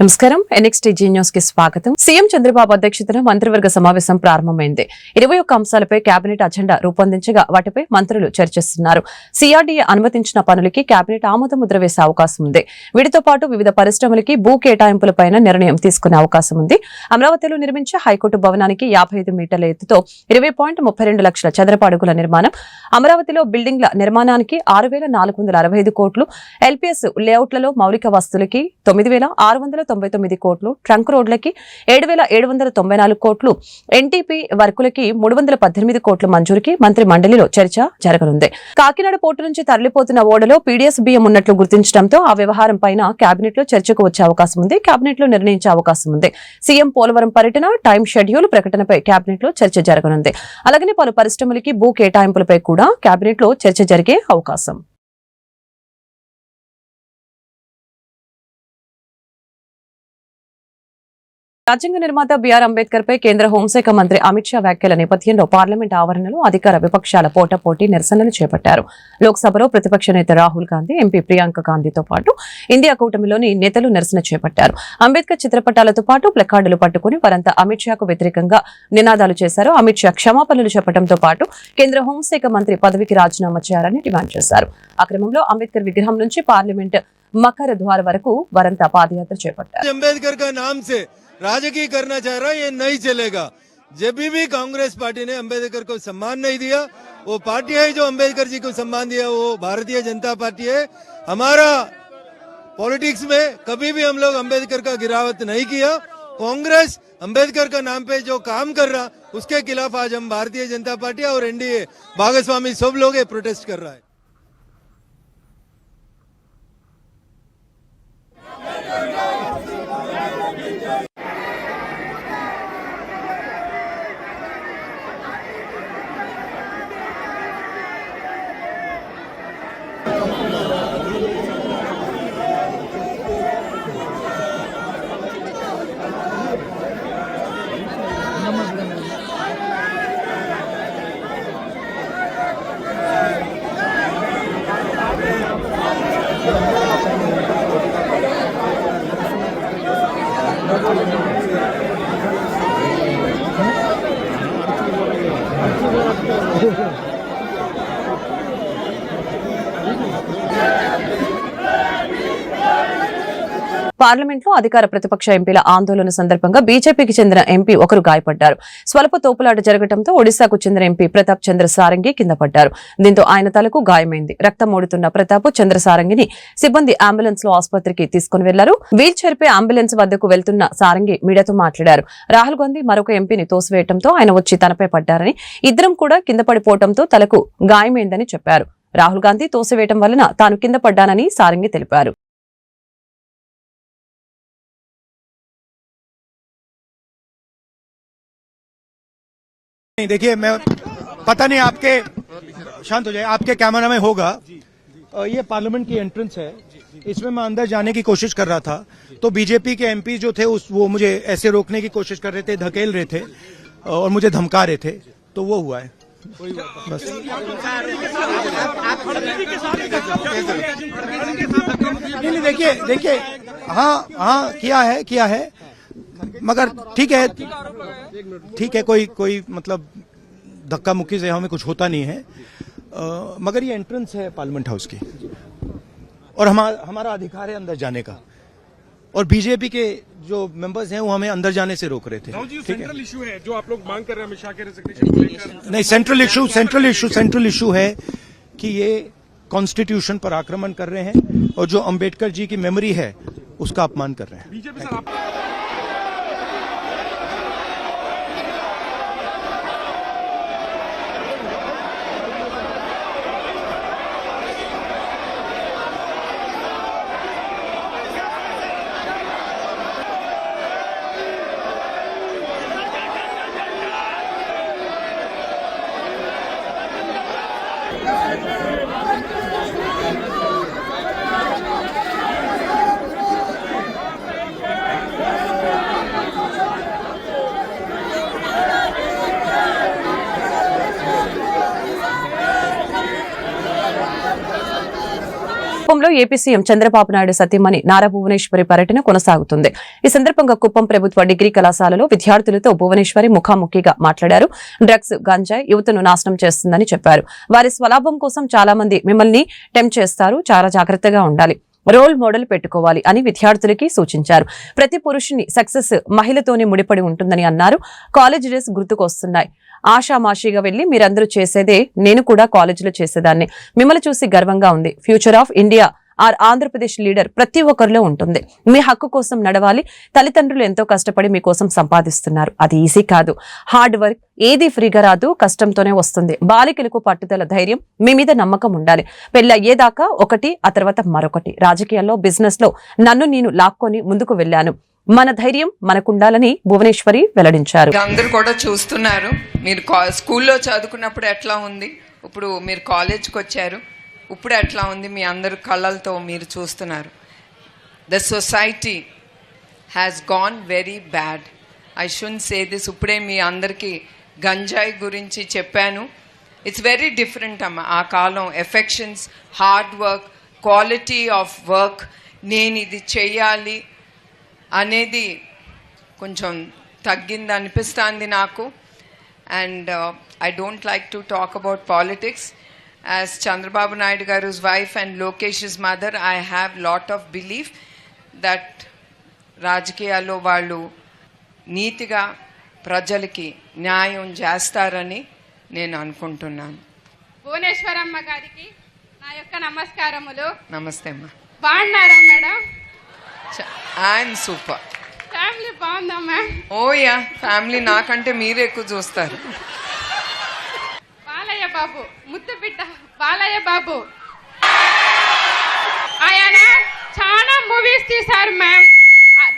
నమస్కారం. NXTG news కి స్వాగతం. సీఎం చంద్రబాబు అధ్యక్షతన మంత్రివర్గ సమావేశం ప్రారంభమైంది. 21 అంశాలపై కేబినెట్ అజెండా రూపొందించగా వాటిపై మంత్రులు చర్చిస్తున్నారు. CRDA అనుమతించిన పనులకి కేబినెట్ ఆమోద ముద్ర వేసే అవకాశం ఉంది. వీటితో పాటు వివిధ పరిశ్రమలకి భూ కేటాయింపులపై నిర్ణయం తీసుకునే అవకాశం ఉంది. అమరావతిలో నిర్మించే హైకోర్టు భవనానికి 55 మీటర్ల ఎత్తుతో 20.32 లక్షల చదరపు అడుగుల నిర్మాణం, అమరావతిలో బిల్డింగ్ల నిర్మాణానికి 6,465 కోట్లు, LPS లేఅవుట్లలో మౌలిక వస్తువులకి 9,699 కోట్లు, ట్రంక్ రోడ్లకి 7,794 కోట్లు, NTP వర్కులకి 318 కోట్ల మంజూరుకి మంత్రి మండలిలో చర్చ జరగనుంది. కాకినాడ పోర్టు నుంచి తరలిపోతున్న ఓడలో PDS బియ్యం ఉన్నట్లు గుర్తించడంతో ఆ వ్యవహారం పైన కేబినెట్ లో చర్చకు వచ్చే అవకాశం ఉంది. కేబినెట్ లో నిర్ణయించే అవకాశం ఉంది. సీఎం పోలవరం పర్యటన, టైం షెడ్యూల్ ప్రకటనపై కేబినెట్ లో చర్చ జరగనుంది. అలాగనే పలు పరిశ్రమలకి భూ కేటాయింపులపై కూడా కేబినెట్ లో చర్చ జరిగే అవకాశం. రాజ్యాంగ నిర్మాత బిఆర్ అంబేద్కర్ పై కేంద్ర హోంశాఖ మంత్రి అమిత్ షా వ్యాఖ్యల నేపథ్యంలో పార్లమెంట్ ఆవరణలో అధికార విపక్షాల పోటాపోటీ నిరసనలు చేపట్టారు. లోక్సభలో ప్రతిపక్ష నేత రాహుల్ గాంధీ, ఎంపీ ప్రియాంక గాంధీతో పాటు ఇండియా కూటమిలోని నేతలు నిరసన చేపట్టారు. అంబేద్కర్ చిత్రపటాలతో పాటు ప్లకార్డులు పట్టుకుని వారంతా అమిత్ షాకు వ్యతిరేకంగా నినాదాలు చేశారు. అమిత్ షా క్షమాపణలు చెప్పడంతో పాటు కేంద్ర హోంశాఖ మంత్రి పదవికి రాజీనామా చేయాలని డిమాండ్ చేశారు. ఆ క్రమంలో అంబేద్కర్ విగ్రహం నుంచి పార్లమెంట్ మకర ద్వార్ వరకు వారంతా పాదయాత్ర చేపట్టారు. राजकीय करना चाह रहा है, ये नहीं चलेगा. जब भी कांग्रेस पार्टी ने अंबेडकर को सम्मान नहीं दिया, वो पार्टी है जो अंबेडकर जी को सम्मान दिया, वो भारतीय जनता पार्टी है. हमारा पॉलिटिक्स में कभी भी हम लोग अंबेडकर का गिरावट नहीं किया. कांग्रेस अंबेडकर का नाम पे जो काम कर रहा, उसके खिलाफ आज हम भारतीय जनता पार्टी और NDA भागस्वामी सब लोग प्रोटेस्ट कर रहा है. పార్లమెంట్ లో అధికార ప్రతిపక్ష ఎంపీల ఆందోళన సందర్భంగా బీజేపీకి చెందిన ఎంపీ ఒకరు గాయపడ్డారు. స్వల్ప తోపులాట జరగడంతో ఒడిశాకు చెందిన ఎంపీ ప్రతాప్ చంద్ర సారంగి కింద పడ్డారు. దీంతో ఆయన తలకు గాయమైంది. రక్తం ఓడుతున్న ప్రతాప్ చంద్ర సారంగిని సిబ్బంది అంబులెన్స్ లో ఆసుపత్రికి తీసుకుని వెళ్లారు. వీల్ చైర్ పై అంబులెన్స్ వద్దకు వెళ్తున్న సారంగి మీడియాతో మాట్లాడారు. రాహుల్ గాంధీ మరొక ఎంపీని తోసివేయడంతో ఆయన వచ్చి తనపై పడ్డారని, ఇద్దరం కూడా కింద పడిపోవడంతో తలకు గాయమైందని చెప్పారు. రాహుల్ గాంధీ తోసివేయడం వలన తాను కింద పడ్డానని సారంగి తెలిపారు. नहीं, देखिए मैं पता नहीं आपके शांत हो जाए, आपके कैमरा में होगा. ये पार्लियामेंट की एंट्रेंस है, इसमें मैं अंदर जाने की कोशिश कर रहा था तो बीजेपी के एमपी जो थे वो मुझे ऐसे रोकने की कोशिश कर रहे थे, धकेल रहे थे और मुझे धमका रहे थे, तो वो हुआ है बस. नहीं देखिए हाँ किया है मगर ठीक है कोई मतलब धक्का मुक्की से हमें कुछ होता नहीं है. मगर ये एंट्रेंस है पार्लियामेंट हाउस की और हमारा अधिकार है अंदर जाने का, और बीजेपी के जो मेंबर्स हैं वो हमें अंदर जाने से रोक रहे थे. सेंट्रल इशू है जो आप लोग मांग कर रहे हैं अमित शाह के रेजिग्नेशन को लेकर. नहीं, सेंट्रल इशू है कि ये कॉन्स्टिट्यूशन पर आक्रमण कर रहे हैं और जो अंबेडकर जी की मेमोरी है उसका अपमान कर रहे हैं. बीजेपी सर కుప్పంలో ఏపీ సీఎం చంద్రబాబు నాయుడు సతీమణి నారా భువనేశ్వరి పర్యటన కొనసాగుతుంది. ఈ సందర్భంగా కుప్పం ప్రభుత్వ డిగ్రీ కళాశాలలో విద్యార్థులతో భువనేశ్వరి ముఖాముఖిగా మాట్లాడారు. డ్రగ్స్, గంజాయి యువతను నాశనం చేస్తుందని చెప్పారు. వారి స్వలాభం కోసం చాలా మంది మిమ్మల్ని టెంప్ట్ చేస్తారు, చాలా జాగ్రత్తగా ఉండాలి, రోల్ మోడల్ పెట్టుకోవాలి అని విద్యార్థులకి సూచించారు. ప్రతి పురుషుని సక్సెస్ మహిళతోనే ముడిపడి ఉంటుందని అన్నారు. కాలేజ్ డేస్ గుర్తుకొస్తున్నాయి. ఆషామాషిగా వెళ్లి మీరందరూ చేసేదే నేను కూడా కాలేజీలో చేసేదాన్ని. మిమ్మల్ని చూసి గర్వంగా ఉంది. Future of India or Andhra Pradesh leader ప్రతి ఒక్కరిలో ఉంటుంది. మీ హక్కు కోసం నడవాలి. తల్లిదండ్రులు ఎంతో కష్టపడి మీకోసం సంపాదిస్తున్నారు. అది ఈజీ కాదు. హార్డ్ వర్క్ ఏది ఫ్రీగా రాదు, కష్టంతోనే వస్తుంది. బాలికలకు పట్టుదల, ధైర్యం, మీ మీద నమ్మకం ఉండాలి. పెళ్లి అయ్యేదాకా ఒకటి, ఆ తర్వాత మరొకటి. రాజకీయాల్లో, బిజినెస్ లో నన్ను నేను లాక్కొని ముందుకు వెళ్లాను. మన ధైర్యం మనకుండాలని భువనేశ్వరి వెల్లడించారు. అందరూ కూడా చూస్తున్నారు. మీరు స్కూల్లో చదువుకున్నప్పుడు ఎట్లా ఉంది, ఇప్పుడు మీరు కాలేజ్కి వచ్చారు, ఇప్పుడు ఎట్లా ఉంది, మీ అందరు కళ్ళతో మీరు చూస్తున్నారు. The society has gone very bad. I should say this. ఇప్పుడే మీ అందరికీ గంజాయి గురించి చెప్పాను. ఇట్స్ వెరీ డిఫరెంట్ అమ్మ. ఆ కాలం affections, hard work, quality of work, నేను ఇది చెయ్యాలి అనేది కొంచెం తగ్గింది అనిపిస్తుంది నాకు. And I don't like to talk about politics. As Chandrababu Naidu Garu's wife and Lokesh's mother, I have lot of belief that రాజకీయాల్లో వాళ్ళు నీతిగా ప్రజలకి న్యాయం చేస్తారని నేను అనుకుంటున్నాను. భువనేశ్వరమ్మ గారికి నా యొక్క నమస్కారములు. నమస్తే అమ్మా. బాగున్నారా మేడం? I'm super. ఫ్యామిలీ బాగుందా మ్యామ్? ఓ యా, ఫ్యామిలీ నాకంటే మీరే ఎక్కువ చూస్తారు. బాలయ్య బాబు, ముద్దు బిడ్డ బాలయ్య బాబు, ఆయన చాలా మూవీస్ తీశారు మ్యామ్.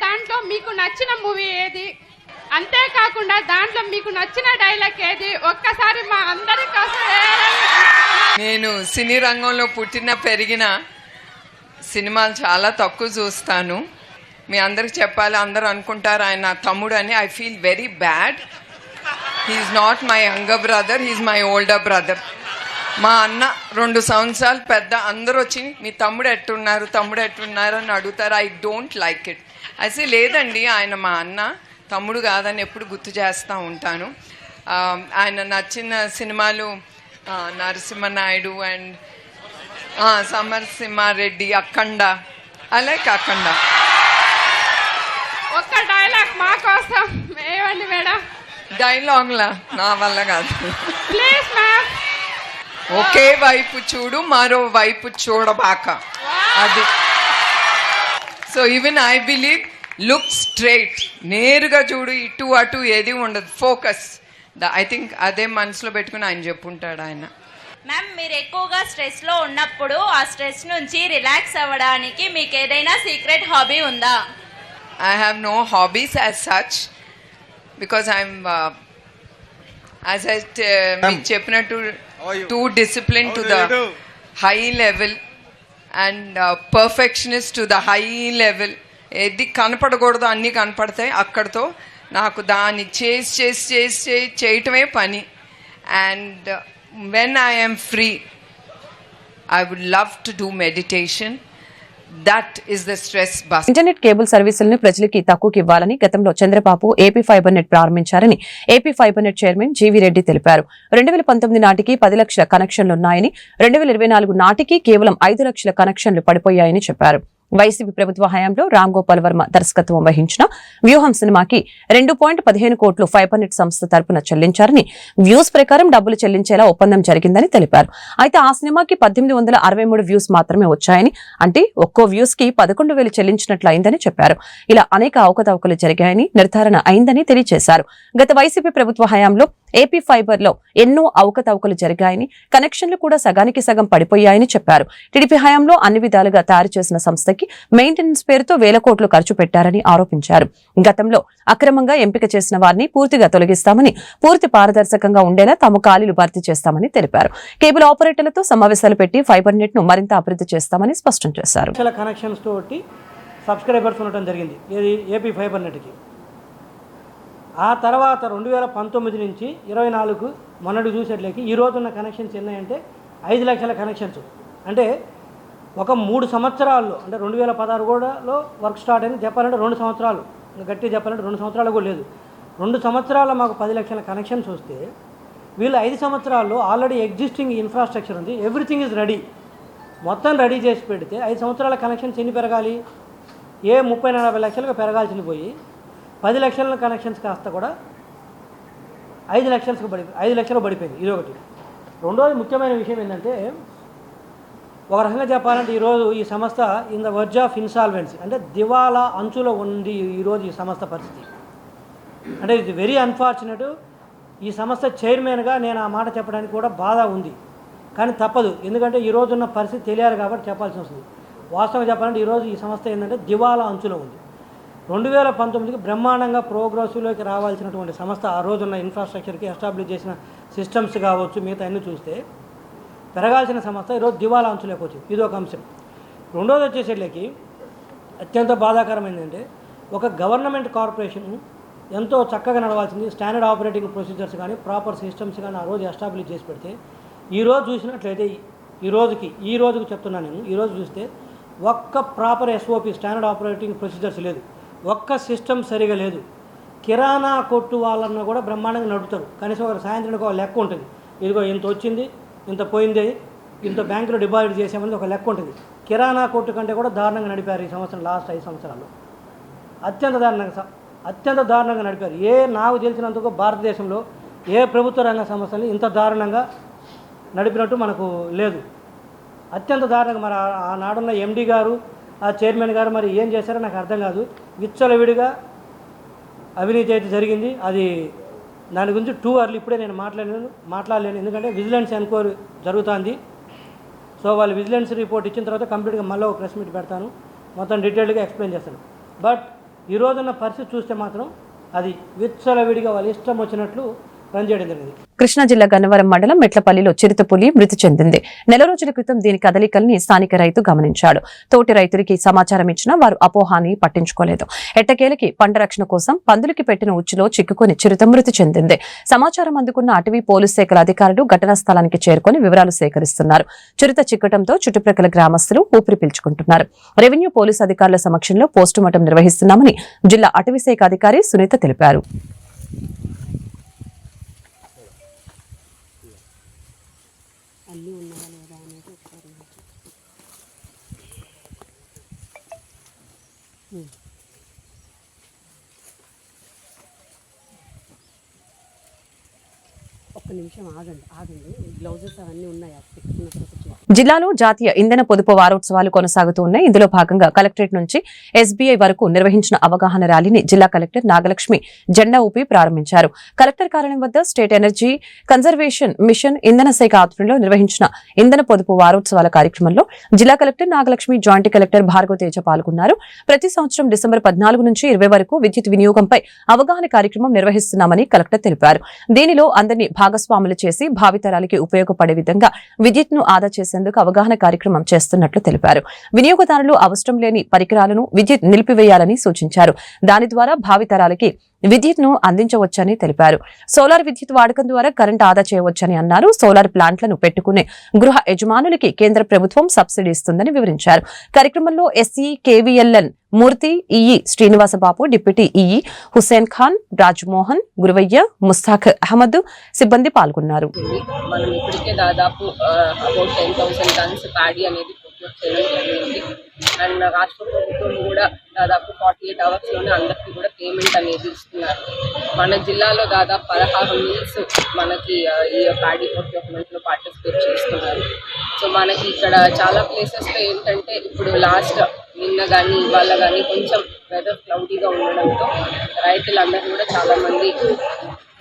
దాంట్లో మీకు నచ్చిన మూవీ ఏది? అంతేకాకుండా దాంట్లో మీకు నచ్చిన డైలాగ్ ఏది? ఒక్కసారి మా అందరి కోసం. నేను సినీ రంగంలో పుట్టిన పెరిగిన సినిమాలు చాలా తక్కువ చూస్తాను. మీ అందరికి చెప్పాలి, అందరూ అనుకుంటారు ఆయన నా తమ్ముడు అని. I feel very bad. He's not my younger brother, he's my older brother. మా అన్న 2 సంవత్సరాలు పెద్ద. అందరూ వచ్చి మీ తమ్ముడు ఎట్టున్నారు అని అడుగుతారు. I don't like it. అయితే లేదండి, ఆయన మా అన్న, తమ్ముడు కాదని ఎప్పుడు గుర్తు చేస్తూ ఉంటాను. ఆయన నచ్చిన సినిమాలు Narasimha Naidu and Samarasimha Reddy, Akhanda. I like Akhanda. ఒక్క డైలాగ్ మా కోసం ఏమండి మేడం? డైలాగ్లా నా వల్ల కాదు. Please ma'am. ఒకే వైపు చూడు, మరో వైపు చూడబాక. అది. So even I believe look straight, నేరుగా చూడు, ఇటు అటు ఏది ఉండదు, ఫోకస్. ఐ థింక్ అదే మనసులో పెట్టుకుని ఆయన చెప్పుంటాడు ఆయన. మ్యామ్, మీరు ఎక్కువగా స్ట్రెస్లో ఉన్నప్పుడు ఆ స్ట్రెస్ నుంచి రిలాక్స్ అవ్వడానికి మీకు ఏదైనా సీక్రెట్ హాబీ ఉందా? I have no hobbies as such because I'm as I మీకు చెప్పినట్టు too disciplined to the high level and perfectionist to the high level. ఏది కనపడకూడదు అన్నీ కనపడతాయి. అక్కడితో నాకు దాన్ని చేయటమే పని. And when I am free, I would love to do meditation. That is the stress bust. Internet cable సర్వీసులను ప్రజలకి తక్కువకి ఇవ్వాలని గతంలో చంద్రబాబు ఏపీ ఫైబర్ నెట్ ప్రారంభించారని AP fibre net chairman GV Reddy తెలిపారు. 2019 నాటికి 10 లక్షల కనెక్షన్లున్నాయని, 2024 నాటికి కేవలం 5 లక్షల కనెక్షన్లు పడిపోయాయని చెప్పారు. వైసీపీ ప్రభుత్వ హయాంలో రామ్ గోపాల్ వర్మ దర్శకత్వం వహించిన వ్యూహం సినిమాకి 2.15 కోట్లు ఫైబర్ నెట్ సంస్థ తరపున చెల్లించారని, వ్యూస్ ప్రకారం డబ్బులు చెల్లించేలా ఒప్పందం జరిగిందని తెలిపారు. అయితే ఆ సినిమాకి 1863 వ్యూస్ మాత్రమే వచ్చాయని, అంటే ఒక్కో వ్యూస్ కి 11,000 చెల్లించినట్లు అయిందని చెప్పారు. ఇలా అనేక అవకతవకలు జరిగాయని నిర్ధారణ అయిందని తెలియజేశారు. గత వైసీపీ ప్రభుత్వ హయాంలో ఏపీ ఫైబర్ లో ఎన్నో అవకతవకలు జరిగాయని, కనెక్షన్లు కూడా సగానికి సగం పడిపోయాయని చెప్పారు. టీడీపీ హయాంలో అన్ని విధాలుగా తయారు చేసిన సంస్థకి మెయింటెనెన్స్ పేరుతో 1,000 కోట్లు ఖర్చు పెట్టారని ఆరోపించారు. గతంలో అక్రమంగా ఎంపిక చేసిన వారిని పూర్తిగా తొలగిస్తామని, పూర్తి పారదర్శకంగా ఉండేలా తాము ఖాళీలు భర్తీ చేస్తామని తెలిపారు. కేబుల్ ఆపరేటర్లతో సమావేశాలు పెట్టి ఫైబర్ నెట్ ను మరింత అభివృద్ధి చేస్తామని స్పష్టం చేశారు. కనెక్షన్స్ తోటి సబ్స్క్రైబర్స్ ఉండటం జరిగింది ఏది ఏపీ ఫైబర్ నెట్కి. ఆ తర్వాత 2019 నుంచి 24 మొన్నటి చూసేట్లకి ఈ రోజున్న కనెక్షన్స్ ఎన్నాయంటే 5 లక్షల కనెక్షన్స్. అంటే ఒక 3 సంవత్సరాల్లో అంటే 2016 కూడాలో వర్క్ స్టార్ట్ అయింది. చెప్పాలంటే 2 సంవత్సరాలు, గట్టిగా చెప్పాలంటే 2 సంవత్సరాలు కూడా లేదు. 2 సంవత్సరాల మాకు 10 లక్షల కనెక్షన్స్ వస్తే వీళ్ళు 5 సంవత్సరాల్లో ఆల్రెడీ ఎగ్జిస్టింగ్ ఇన్ఫ్రాస్ట్రక్చర్ ఉంది, ఎవ్రీథింగ్ ఈజ్ రెడీ, మొత్తం రెడీ చేసి పెడితే 5 సంవత్సరాల కనెక్షన్స్ ఎన్ని పెరగాలి? 30-40 లక్షలుగా పెరగాల్సింది పోయి 10 లక్షల కనెక్షన్స్ కాస్త కూడా 5 లక్షలు పడిపోయింది. ఇది ఒకటి. రెండోది ముఖ్యమైన విషయం ఏంటంటే, ఒక రకంగా చెప్పాలంటే ఈరోజు ఈ సంస్థ in the verge of insolvency, అంటే దివాలా అంచులో ఉంది ఈరోజు ఈ సంస్థ పరిస్థితి. అంటే ఇది వెరీ అన్ఫార్చునేట్. ఈ సంస్థ చైర్మన్గా నేను ఆ మాట చెప్పడానికి కూడా బాధ ఉంది, కానీ తప్పదు. ఎందుకంటే ఈరోజు ఉన్న పరిస్థితి తెలియాలి కాబట్టి చెప్పాల్సి వస్తుంది. వాస్తవంగా చెప్పాలంటే ఈరోజు ఈ సంస్థ ఏంటంటే దివాలా అంచులో ఉంది. 2019కి బ్రహ్మాండంగా ప్రోగ్రెసివ్లోకి రావాల్సినటువంటి సంస్థ ఆ రోజున్న ఇన్ఫ్రాస్ట్రక్చర్కి ఎస్టాబ్లిష్ చేసిన సిస్టమ్స్ కావచ్చు, మిగతా అన్నీ చూస్తే పెరగాల్సిన సంస్థ ఈరోజు దివాలా అంచులోకి వచ్చింది. ఇది ఒక అంశం. రెండోది వచ్చేసరికి అత్యంత బాధాకరమైంది ఏంటంటే, ఒక గవర్నమెంట్ కార్పొరేషన్ ఎంతో చక్కగా నడవాల్సింది, స్టాండర్డ్ ఆపరేటింగ్ ప్రొసీజర్స్ కానీ ప్రాపర్ సిస్టమ్స్ కానీ ఆ రోజు ఎస్టాబ్లిష్ చేసి పెడితే, ఈరోజు చూసినట్లయితే ఈ రోజుకి చెప్తున్నాను నేను, ఈరోజు చూస్తే ఒక్క proper SOP standard operating procedures లేదు, ఒక్క సిస్టమ్ సరిగా లేదు. కిరాణా కొట్టు వాళ్ళన్నా కూడా బ్రహ్మాండంగా నడుపుతారు, కనీసం ఒక సాయంత్రానికి ఒక లెక్క ఉంటుంది, ఇదిగో ఇంత వచ్చింది, ఇంత పోయింది, ఇంత బ్యాంకులో డిపాజిట్ చేసామని ఒక లెక్క ఉంటుంది. కిరాణా కొట్టు కంటే కూడా దారుణంగా నడిపారు ఈ సంవత్సరం, లాస్ట్ 5 సంవత్సరాల్లో అత్యంత దారుణంగా నడిపారు. నాకు తెలిసినందుకు భారతదేశంలో ఏ ప్రభుత్వ రంగ సంస్థని ఇంత దారుణంగా నడిపినట్టు మనకు లేదు. అత్యంత దారుణంగా మరి ఆనాడున్న ఎండి గారు, ఆ చైర్మన్ గారు మరి ఏం చేశారో నాకు అర్థం కాదు. విచ్చలవిడిగా అవినీతి అయితే జరిగింది. అది దాని గురించి టూ అర్లీ ఇప్పుడే నేను మాట్లాడలేను, ఎందుకంటే విజిలెన్స్ ఎంక్వైరీ జరుగుతుంది. సో వాళ్ళు విజిలెన్స్ రిపోర్ట్ ఇచ్చిన తర్వాత కంప్లీట్గా మళ్ళీ ఒక ప్రెస్ మీట్ పెడతాను, మొత్తం డీటెయిల్గా ఎక్స్ప్లెయిన్ చేస్తాను. బట్ ఈరోజున్న పరిస్థితి చూస్తే మాత్రం అది విచ్చలవిడిగా వాళ్ళు ఇష్టం వచ్చినట్లు పనిచేయడం జరిగింది. కృష్ణా జిల్లా గన్నవరం మండలం మెట్లపల్లిలో చిరుతపులి మృతి చెందింది. నెల రోజుల క్రితం దీని కదలికల్ని స్థానిక రైతు గమనించాడు. తోటి రైతులకి సమాచారం ఇచ్చినా వారు అపోహాన్ని పట్టించుకోలేదు. ఎట్టకేలకి పంట రక్షణ కోసం పందులకి పెట్టిన ఉచ్చులో చిక్కుకుని చిరుత మృతి చెందింది. సమాచారం అందుకున్న అటవీ పోలీస్ శాఖల అధికారులు ఘటనా స్థలానికి చేరుకుని వివరాలు సేకరిస్తున్నారు. చిరుత చిక్కటంతో చుట్టుప్రక్కల గ్రామస్తులు ఊపిరి పీల్చుకుంటున్నారు. రెవెన్యూ పోలీసు అధికారుల సమక్షంలో పోస్టుమార్టం నిర్వహిస్తున్నామని జిల్లా అటవీ శాఖ అధికారి సునీత తెలిపారు. జిల్లాలో జాతీయ ఇంధన పొదుపు వారోత్సవాలు కొనసాగుతూ ఉన్నాయి. ఇందులో భాగంగా కలెక్టరేట్ నుంచి ఎస్బీఐ వరకు నిర్వహించిన అవగాహన ర్యాలీని జిల్లా కలెక్టర్ నాగలక్ష్మి జెండా ఊపి ప్రారంభించారు. కలెక్టర్ కార్యాలయం వద్ద స్టేట్ ఎనర్జీ కన్జర్వేషన్ మిషన్ ఇంధన శాఖ ఆధ్వర్యంలో నిర్వహించిన ఇంధన పొదుపు వారోత్సవాల కార్యక్రమంలో జిల్లా collector Nagalakshmi, joint collector Bhargava Teja పాల్గొన్నారు. ప్రతి సంవత్సరం డిసెంబర్ 14 నుంచి 20 వరకు విద్యుత్ వినియోగంపై అవగాహన కార్యక్రమం నిర్వహిస్తున్నామని కలెక్టర్ తెలిపారు. దీనిలో అందరినీ భాగస్వాములు చేసి భావితరాలకి ఉపయోగపడే విధంగా విద్యుత్ను ఆదా చేసేందుకు అవగాహన కార్యక్రమం చేస్తున్నట్లు తెలిపారు. వినియోగదారులు అవసరం లేని పరికరాలను విద్యుత్ నిలిపివేయాలని సూచించారు. దాని ద్వారా భావితరాలకి విద్యుత్ను అందించవచ్చని తెలిపారు. సోలార్ విద్యుత్ వాడకం ద్వారా కరెంట్ ఆదా చేయవచ్చని అన్నారు. సోలార్ ప్లాంట్లను పెట్టుకునే గృహ యజమానులకి కేంద్ర ప్రభుత్వం సబ్సిడీ ఇస్తుందని వివరించారు. కార్యక్రమంలో SE KVLN Murthy, EE Srinivasa Babu, deputy EE Hussain Khan, Rajmohan, Guruvaiah, Mushtaq Ahmed సిబ్బంది పాల్గొన్నారు. మనం ఇప్పటికే దాదాపు అబౌట్ 10,000 టన్స్ ప్యాడీ అనేది ప్రొక్యూర్ చేయడం జరిగింది. అండ్ రాష్ట్ర ప్రభుత్వం కూడా దాదాపు 48 అవర్స్లోనే అందరికీ కూడా పేమెంట్ అనేది ఇస్తున్నారు. మన జిల్లాలో దాదాపు 16 మిల్స్ మనకి ఈ ప్యాడీ ప్రొక్యూర్మెంట్లో పార్టిసిపేట్ చేస్తున్నారు. సో మనకి ఇక్కడ చాలా ప్లేసెస్లో ఏంటంటే ఇప్పుడు లాస్ట్ నిన్న కానీ ఇవాళ కానీ కొంచెం వెదర్ క్లౌడీగా ఉండడంతో రైతులందరూ కూడా చాలామంది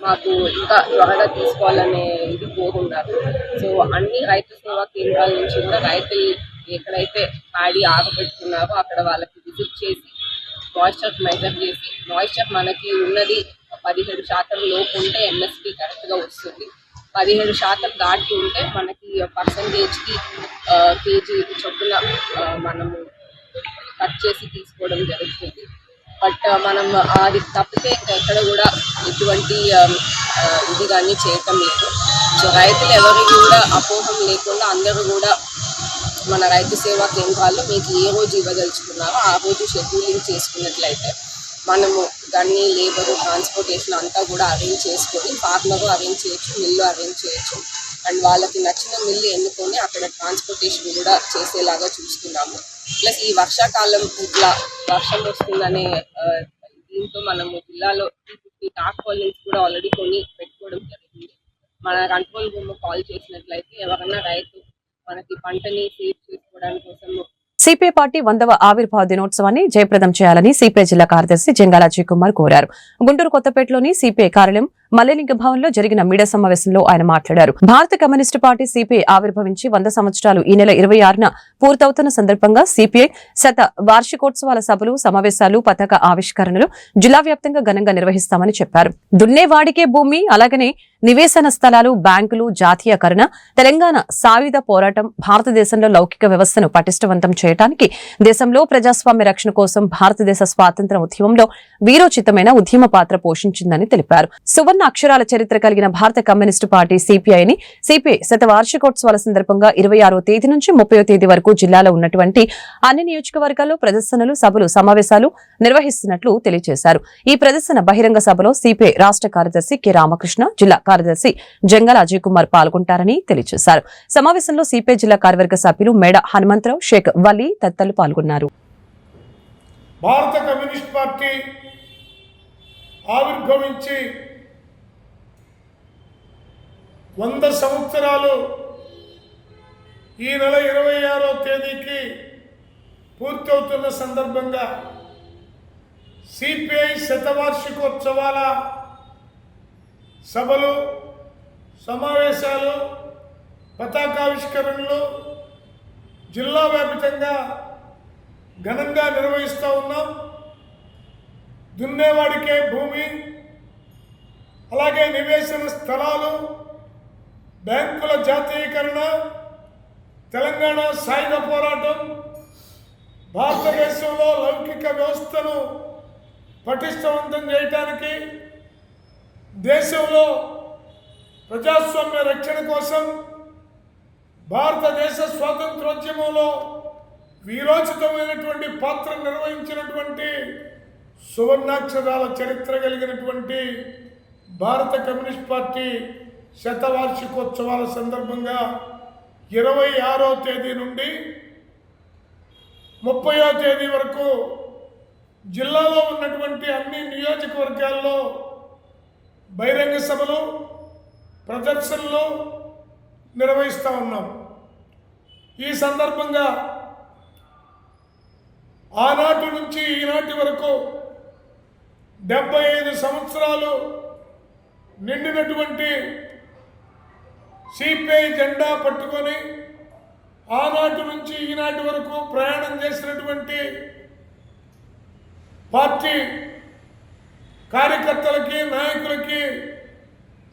మాకు ఇంకా త్వరగా తీసుకోవాలనే ఇది కోరుకున్నారు. సో అన్ని రైతు సేవా కేంద్రాల నుంచి కూడా రైతులు ఎక్కడైతే ప్యాడీ ఆగబెట్టుకున్నారో అక్కడ వాళ్ళకి విజిట్ చేసి మాయిశ్చర్ మెజర్ చేసి, మాయిశ్చర్ మనకి ఉన్నది 17% లోపు ఉంటే ఎంఎస్పీ కరెక్ట్గా వస్తుంది. 17% దాటి ఉంటే మనకి పర్సంటేజ్కి కేజీ చొప్పున మనము కట్ చేసి తీసుకోవడం జరుగుతుంది. బట్ మనం అది తప్పితే ఇంకా ఎక్కడ కూడా ఎటువంటి ఇది కానీ చేయటం లేదు. సో రైతులు ఎవరికి కూడా అపోహం లేకుండా అందరూ కూడా మన రైతు సేవా కేంద్రాల్లో మీకు ఏ రోజు ఇవ్వదలుచుకున్నారో ఆ రోజు షెడ్యూలింగ్ చేసుకున్నట్లయితే మనము గన్ని లేబరు ట్రాన్స్పోర్టేషన్ అంతా కూడా అరేంజ్ చేసుకొని ఫార్మరు అరేంజ్ చేయొచ్చు, మిల్లు అరేంజ్ చేయొచ్చు. అండ్ వాళ్ళకి నచ్చిన మిల్లు ఎన్నుకొని అక్కడ ట్రాన్స్పోర్టేషన్ కూడా చేసేలాగా చూస్తున్నాము. ప్లస్ ఈ వర్షాకాలం ఇట్లా వర్షం వస్తుందనే దీంతో మనము జిల్లాలో 350 టార్పాలిన్స్ కూడా ఆల్రెడీ కొని పెట్టుకోవడం జరిగింది. మన కంట్రోల్ రూమ్ కాల్ చేసినట్లయితే ఎవరన్నా రైతు మనకి పంటని సేవ్ చేసుకోవడానికి కోసం సిపిఐ పార్టీ 100వ ఆవిర్భావ దినోత్సవాన్ని జయప్రదం చేయాలని సిపిఐ జిల్లా కార్యదర్శి జంగాల అజయ్ కుమార్ కోరారు. గుంటూరు కొత్తపేటలోని సిపిఐ కార్యాలయం మల్లెలింగ భవన్లో జరిగిన మీడియా సమావేశంలో ఆయన మాట్లాడారు. భారత కమ్యూనిస్టు పార్టీ సిపిఐ ఆవిర్భవించి 100 సంవత్సరాలు ఈ నెల 26న పూర్తవుతున్న సందర్భంగా సిపిఐ శత వార్షికోత్సవాల సభలు, సమావేశాలు, పతాక ఆవిష్కరణలు జిల్లా వ్యాప్తంగా ఘనంగా నిర్వహిస్తామని చెప్పారు. దున్నేవాడికే భూమి, అలాగనే నివేశన స్థలాలు, బ్యాంకులు, జాతీయకరణ, తెలంగాణ సాయుధ పోరాటం, భారతదేశంలో లౌకిక వ్యవస్థను పటిష్టవంతం చేయడానికి, దేశంలో ప్రజాస్వామ్య రక్షణ కోసం భారతదేశ స్వాతంత్ర ఉద్యమంలో వీరోచితమైన ఉద్యమ పాత్ర పోషించిందని తెలిపారు. సువర్ణ అక్షరాల చరిత్ర కలిగిన భారత కమ్యూనిస్టు పార్టీ సిపిఐని సిపిఐ శత వార్షికోత్సవాల సందర్భంగా 26వ తేదీ నుంచి 30వ తేదీ వరకు జిల్లాలో ఉన్నటువంటి అన్ని నియోజకవర్గాల్లో ప్రదర్శనలు, సభలు, సమావేశాలు నిర్వహిస్తున్నట్లు తెలియజేశారు. ఈ ప్రదర్శన బహిరంగ సభలో సిపిఐ రాష్ట్ర కార్యదర్శి కె రామకృష్ణ, జిల్లా కార్యదర్శి జంగాల అజయ్ కుమార్ పాల్గొంటారని తెలియజేశారు. సమావేశంలో సిపిఐ జిల్లా కార్యవర్గ సభ్యులు మేడ హనుమంతరావు, షేక్ వలీ తదితరులు పాల్గొన్నారు. భారత కమ్యూనిస్ట్ పార్టీ ఆవిర్భవించి 100 సంవత్సరాలు ఈ నెల 26వ తేదీకి పూర్తవుతున్న సందర్భంగా సిపిఐ శతవార్షికోత్సవాల సభలు, సమావేశాలు, పతాకావిష్కరణలు జిల్లా వ్యాప్తంగా ఘనంగా నిర్వహిస్తూ ఉన్నాం. దున్నేవాడికే భూమి, అలాగే నివేశన స్థలాలు, బ్యాంకుల జాతీయకరణ, తెలంగాణ సాయుధ పోరాటం, భారతదేశంలో లౌకిక వ్యవస్థను పటిష్టవంతం చేయడానికి, దేశంలో ప్రజాస్వామ్య రక్షణ కోసం, భారతదేశ స్వాతంత్రోద్యమంలో వీరోచితమైనటువంటి పాత్ర నిర్వహించినటువంటి సువర్ణాక్షరాల చరిత్ర కలిగినటువంటి భారత కమ్యూనిస్ట్ పార్టీ శతవార్షికోత్సవాల సందర్భంగా 26వ తేదీ నుండి 30వ తేదీ వరకు జిల్లాలో ఉన్నటువంటి అన్ని నియోజకవర్గాల్లో బహిరంగ సభలు, ప్రదర్శనలు నిర్వహిస్తూ ఉన్నాం. ఈ సందర్భంగా ఆనాటి నుంచి ఈనాటి వరకు 75 సంవత్సరాలు నిండినటువంటి సిపిఐ జెండా పట్టుకొని ఆనాటి నుంచి ఈనాటి వరకు ప్రయాణం చేసినటువంటి పార్టీ కార్యకర్తలకి, నాయకులకి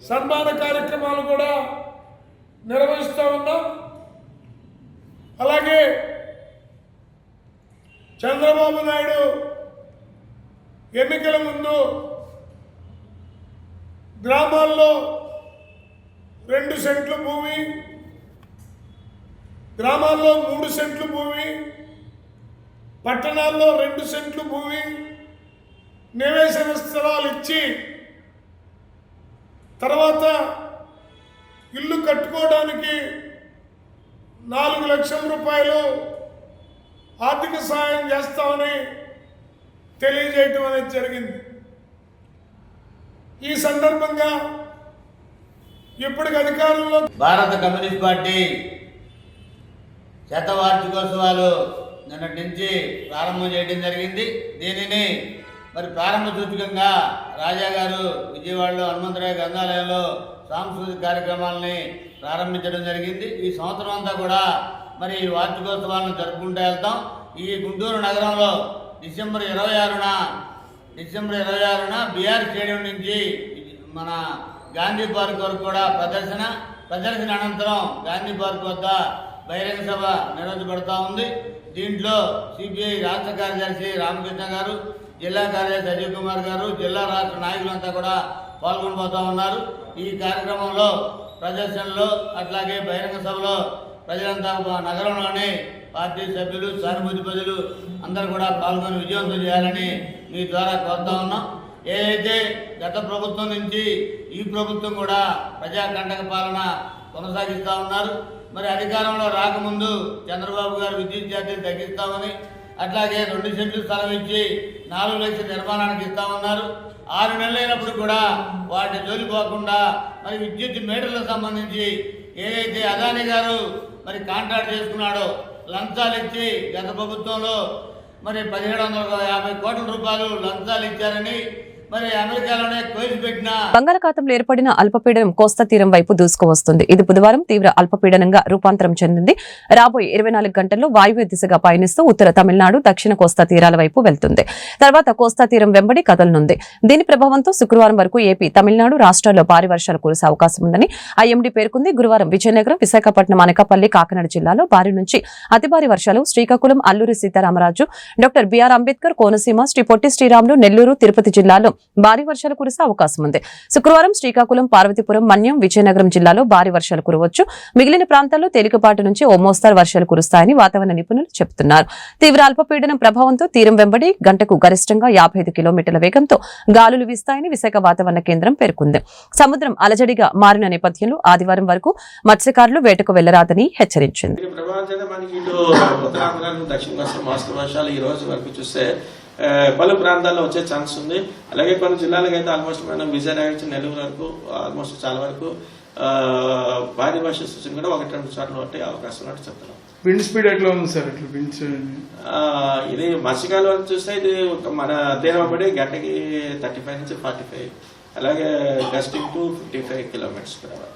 సన్మాన కార్యక్రమాలు కూడా నిర్వహిస్తూ ఉన్నాం. అలాగే చంద్రబాబు నాయుడు ఎన్నికల ముందు గ్రామాల్లో 2 సెంట్లు భూమి, గ్రామాల్లో 3 సెంట్లు భూమి, పట్టణాల్లో 2 సెంట్లు భూమి, నివేశన స్థలాలు ఇచ్చి తర్వాత ఇల్లు కట్టుకోవడానికి 4 లక్షల రూపాయలు ఆర్థిక సహాయం చేస్తామని తెలియజేయటం అనేది జరిగింది. ఈ సందర్భంగా ఇప్పటికి అధికారంలో భారత కమ్యూనిస్ట్ పార్టీ శతవార్షికోత్సవాలు నిన్నటి నుంచి ప్రారంభం చేయడం జరిగింది. దీనిని మరి ప్రారంభ సూచకంగా రాజా గారు విజయవాడలో హనుమంతరాయ గ్రంథాలయంలో సాంస్కృతిక కార్యక్రమాలని ప్రారంభించడం జరిగింది. ఈ సంవత్సరం అంతా కూడా మరి వార్షికోత్సవాలను జరుపుకుంటూ వెళ్తాం. ఈ గుంటూరు నగరంలో డిసెంబర్ 26న బీఆర్ స్టేడియం నుంచి మన గాంధీ పార్క్ వరకు కూడా ప్రదర్శన అనంతరం గాంధీ పార్క్ వద్ద బహిరంగ సభ నిర్వహించబడతా ఉంది. దీంట్లో సిపిఐ రాష్ట్ర కార్యదర్శి రామకృష్ణ గారు, జిల్లా కార్యదర్శి అజయ్ కుమార్ గారు, జిల్లా రాష్ట్ర నాయకులంతా కూడా పాల్గొనబోతూ ఉన్నారు. ఈ కార్యక్రమంలో ప్రదర్శనలో అట్లాగే బహిరంగ సభలో ప్రజలంతా నగరంలోని పార్టీ సభ్యులు సానుభూతి ప్రజలు అందరూ కూడా పాల్గొని విజయవంతం చేయాలని మీ ద్వారా కోరుతా ఉన్నాం. ఏదైతే గత ప్రభుత్వం నుంచి ఈ ప్రభుత్వం కూడా ప్రజాకంటక పాలన కొనసాగిస్తూ ఉన్నారు. మరి అధికారంలో రాకముందు చంద్రబాబు గారు విద్యుత్ ఛార్జీలు తగ్గిస్తామని, అట్లాగే 2 సెంట్లు స్థలం ఇచ్చి 4 లక్షల నిర్మాణానికి ఇస్తామన్నారు. 6 నెలలైనప్పుడు కూడా వాటి జోలిపోకుండా మరి విద్యుత్ మీటర్లకు సంబంధించి ఏదైతే అదానీ గారు మరి కాంట్రాక్ట్ చేసుకున్నాడో లంచాలు ఇచ్చి గత ప్రభుత్వంలో మరి 1750 కోట్ల రూపాయలు లంచాలు ఇచ్చారని మరి అమెరికాలోనే కోల్పెట్టిన బంగాళాఖాతంలో ఏర్పడిన అల్పపీడనం కోస్తా తీరం వైపు దూసుకువస్తుంది. ఇది బుధవారం తీవ్ర అల్పపీడనంగా రూపాంతరం చెందింది. రాబోయే 24 గంటల్లో వాయువ్య దిశగా పయనిస్తూ ఉత్తర తమిళనాడు, దక్షిణ కోస్తా తీరాల వైపు వెళ్తుంది. తర్వాత కోస్తా తీరం వెంబడి కదలనుంది. దీని ప్రభావంతో శుక్రవారం వరకు ఏపీ, తమిళనాడు రాష్ట్రాల్లో భారీ వర్షాలు కురిసే అవకాశం ఉందని ఐఎండీ పేర్కొంది. గురువారం విజయనగరం, విశాఖపట్నం, అనకాపల్లి, కాకినాడ జిల్లాలో భారీ నుంచి అతి భారీ వర్షాలు, శ్రీకాకుళం, అల్లూరి సీతారామరాజు, డాక్టర్ బిఆర్ అంబేద్కర్ కోనసీమ, శ్రీ పొట్టి శ్రీరాములు, నెల్లూరు, తిరుపతి జిల్లాలో భారీ వర్షాలు కురిసే అవకాశం ఉంది. శుక్రవారం శ్రీకాకుళం, పార్వతీపురం, మన్యం, విజయనగరం జిల్లాలో భారీ వర్షాలు కురవచ్చు. మిగిలిన ప్రాంతాల్లో తేలికపాటి నుంచి ఓ మోస్తరు వర్షాలు కురుస్తాయని వాతావరణ నిపుణులు చెబుతున్నారు. తీవ్ర అల్పపీడనం ప్రభావంతో తీరం వెంబడి గంటకు గరిష్టంగా 55 కిలోమీటర్ల వేగంతో గాలులు వీస్తాయని విశాఖ వాతావరణ కేంద్రం పేర్కొంది. సముద్రం అలజడిగా మారిన నేపథ్యంలో ఆదివారం వరకు మత్స్యకారులు వేటకు వెళ్లరాదని హెచ్చరించింది. పలు ప్రాంతాల్లో వచ్చే ఛాన్స్ ఉంది. అలాగే కొన్ని జిల్లాలకు అయితే ఆల్మోస్ట్ మనం విజయనగరం నుంచి నెల్లూరు వరకు ఆల్మోస్ట్ చాలా వరకు భారీ వర్ష సూచన కూడా 1-2 చోట్ల ఉంటే అవకాశం ఉన్నట్టు చెప్తున్నాం. విండ్ స్పీడ్ ఎట్లా ఉంది సార్? ఇది మత్స్యకాలం చూస్తే ఇది మన తీరమబడి గంటకి 35 నుంచి 45, అలాగే gusting to 55 kilometres per hour.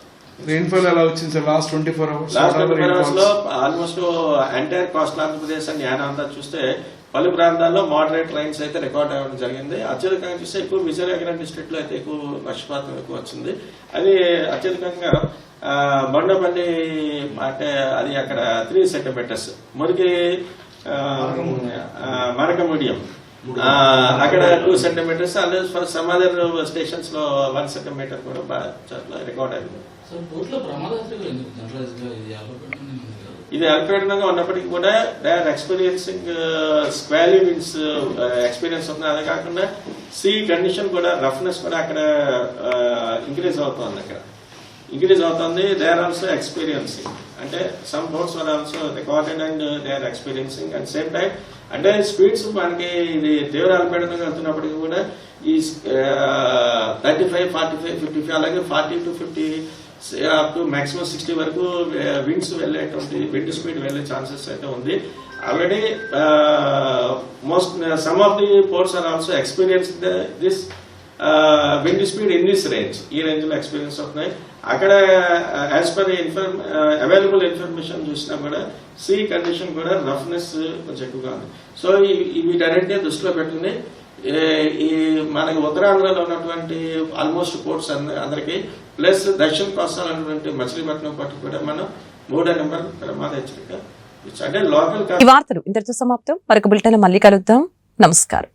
Rainfall ఎలా వచ్చింది sir last 24 hours? Last 24 hours లో almost entire coastal Andhra Pradesh and Yanam అంతా చూస్తే పలు ప్రాంతాల్లో మోడరేట్ రైన్స్ అయితే రికార్డ్ అవ్వడం జరిగింది. అత్యధికంగా చూస్తే ఎక్కువ విజయనగరం డిస్ట్రిక్ట్ లో అయితే ఎక్కువ వర్షపాతం ఎక్కువ వచ్చింది. అది అత్యధికంగా బండపల్లి అంటే అది అక్కడ 3 సెంటీమీటర్స్, మురికి మరక మీడియం అక్కడ 2 సెంటీమీటర్స్, అలాగే ఫర్ సమ్ అదర్ స్టేషన్స్ లో 1 సెంటీమీటర్ కూడా బాగా రికార్డ్ అయింది. ఇది అల్పపీడనంగా ఉన్నప్పటికీ కూడా they are experiencing squally winds experience అవుతుంది. అదే కాకుండా సీ కండిషన్ కూడా, రఫ్నెస్ కూడా అక్కడ ఇంక్రీజ్ అవుతుంది. దే ఆర్ ఆల్సో ఎక్స్పీరియన్సింగ్, అంటే some boats are also recorded and they are experiencing at same time. అంటే స్పీడ్స్ మనకి ఇది తీవ్ర అల్పపీడనంగా వెళ్తున్నప్పటికీ కూడా ఈ 35, 45, 55 అలాగే 40 to 50 అప్ టు మాక్సిమం 60 వరకు విండ్స్ వెళ్ళేటువంటి విండ్ స్పీడ్ వెళ్ళే ఛాన్సెస్ అయితే ఉంది. Already some of the ports are also experience this wind speed in this range, ఈ రేంజ్ లో ఎక్స్పీరియన్స్ అవుతున్నాయి. అక్కడ యాజ్ పర్ అవైలబుల్ ఇన్ఫర్మేషన్ చూసినా కూడా సీ కండిషన్ కూడా రఫ్నెస్ కొంచెం ఎక్కువగా ఉంది. సో వీటన్నింటినీ దృష్టిలో పెట్టుకుని ఈ మనకి ఉత్తరాంధ్రలో ఉన్నటువంటి ఆల్మోస్ట్ పోర్ట్స్ అందరికీ ప్లస్ దక్షిణ కోస్తాలో ఉన్నటువంటి మచిలీపట్నం పట్టు కూడా మనం 3వ నెంబర్ ప్రమాద హెచ్చరిక అంటే లోకల్. ఈ వార్తలు ఇంతటితో సమాప్తం. మరొక బులెటిన్ మళ్ళీ కలుద్దాం. నమస్కారం.